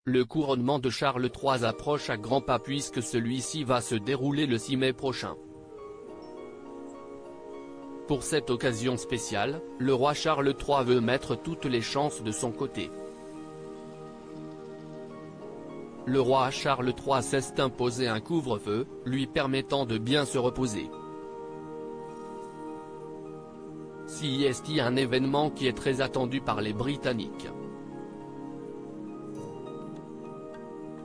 le couronnement de Charles III approche à grands pas puisque celui-ci va se dérouler le 6 mai prochain. Pour cette occasion spéciale, le roi Charles III veut mettre toutes les chances de son côté. Le roi Charles III s'est imposé un couvre-feu, lui permettant de bien se reposer. C'est un événement qui est très attendu par les Britanniques.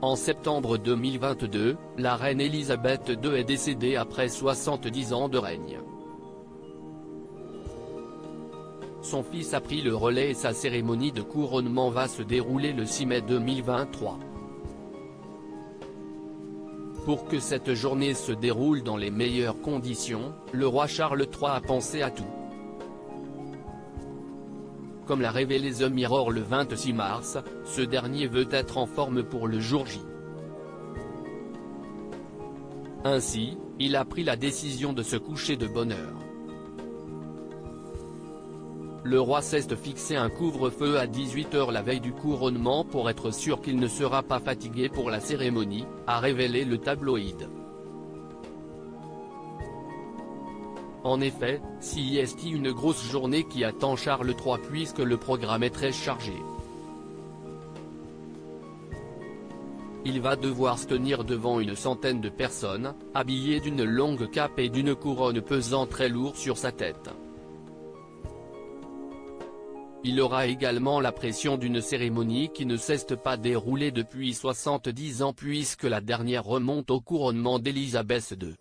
En septembre 2022, la reine Elisabeth II est décédée après 70 ans de règne. Son fils a pris le relais et sa cérémonie de couronnement va se dérouler le 6 mai 2023. Pour que cette journée se déroule dans les meilleures conditions, le roi Charles III a pensé à tout. Comme l'a révélé The Mirror le 26 mars, ce dernier veut être en forme pour le jour J. Ainsi, il a pris la décision de se coucher de bonne heure. Le roi s'est fixé un couvre-feu à 18 h la veille du couronnement pour être sûr qu'il ne sera pas fatigué pour la cérémonie, a révélé le tabloïd. En effet, c'est une grosse journée qui attend Charles III puisque le programme est très chargé. Il va devoir se tenir devant une centaine de personnes, habillé d'une longue cape et d'une couronne pesant très lourd sur sa tête. Il aura également la pression d'une cérémonie qui ne s'est pas déroulée depuis 70 ans puisque la dernière remonte au couronnement d'Élisabeth II.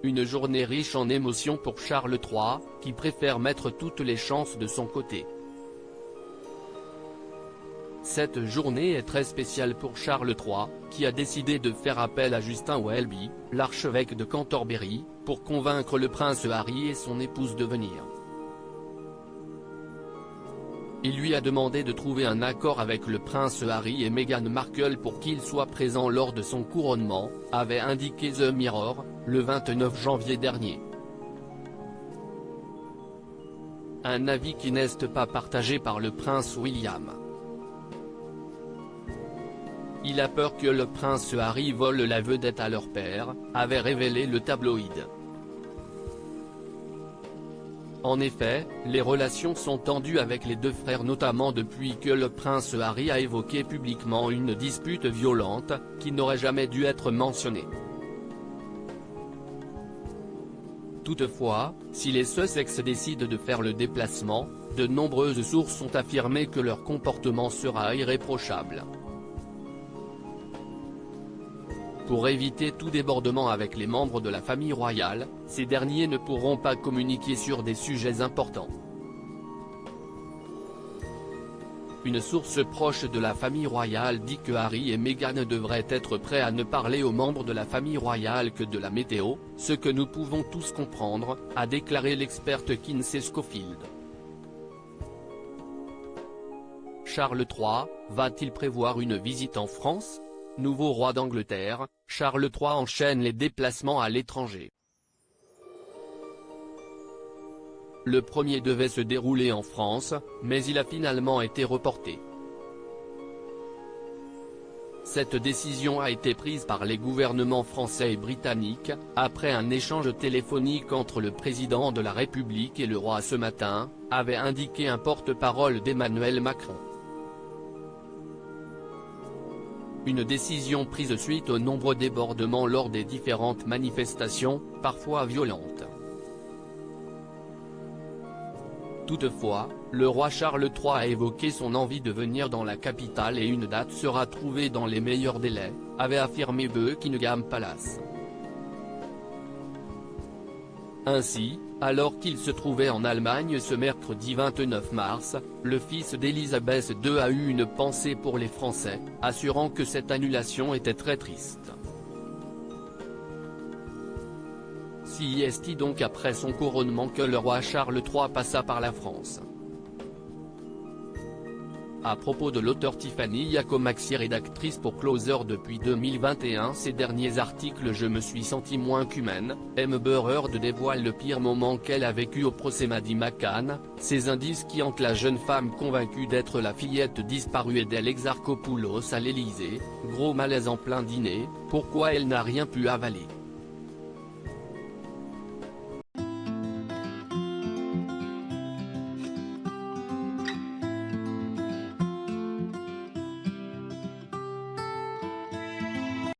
Une journée riche en émotions pour Charles III, qui préfère mettre toutes les chances de son côté. Cette journée est très spéciale pour Charles III, qui a décidé de faire appel à Justin Welby, l'archevêque de Canterbury, pour convaincre le prince Harry et son épouse de venir. Il lui a demandé de trouver un accord avec le prince Harry et Meghan Markle pour qu'ils soient présents lors de son couronnement, avait indiqué The Mirror, le 29 janvier dernier. Un avis qui n'est pas partagé par le prince William. Il a peur que le prince Harry vole la vedette à leur père, avait révélé le tabloïd. En effet, les relations sont tendues avec les deux frères notamment depuis que le prince Harry a évoqué publiquement une dispute violente, qui n'aurait jamais dû être mentionnée. Toutefois, si les Sussex décident de faire le déplacement, de nombreuses sources ont affirmé que leur comportement sera irréprochable. Pour éviter tout débordement avec les membres de la famille royale, ces derniers ne pourront pas communiquer sur des sujets importants. Une source proche de la famille royale dit que Harry et Meghan devraient être prêts à ne parler aux membres de la famille royale que de la météo, ce que nous pouvons tous comprendre, a déclaré l'experte Kinsey Schofield. Charles III, va-t-il prévoir une visite en France ? Nouveau roi d'Angleterre, Charles III enchaîne les déplacements à l'étranger. Le premier devait se dérouler en France, mais il a finalement été reporté. Cette décision a été prise par les gouvernements français et britanniques, après un échange téléphonique entre le président de la République et le roi ce matin, avait indiqué un porte-parole d'Emmanuel Macron. Une décision prise suite aux nombreux débordements lors des différentes manifestations, parfois violentes. Toutefois, le roi Charles III a évoqué son envie de venir dans la capitale et une date sera trouvée dans les meilleurs délais, avait affirmé Buckingham Palace. Ainsi, alors qu'il se trouvait en Allemagne ce mercredi 29 mars, le fils d'Élisabeth II a eu une pensée pour les Français, assurant que cette annulation était très triste. C'est donc après son couronnement que le roi Charles III passa par la France. À propos de l'auteur Tiffany Yacomaxi, rédactrice pour Closer depuis 2021, ces derniers articles je me suis senti moins qu'humaine. Amber Heard dévoile le pire moment qu'elle a vécu au procès Maddie McCann, ces indices qui hantent la jeune femme convaincue d'être la fillette disparue d'El Exarchopoulos à l'Elysée, gros malaise en plein dîner, pourquoi elle n'a rien pu avaler.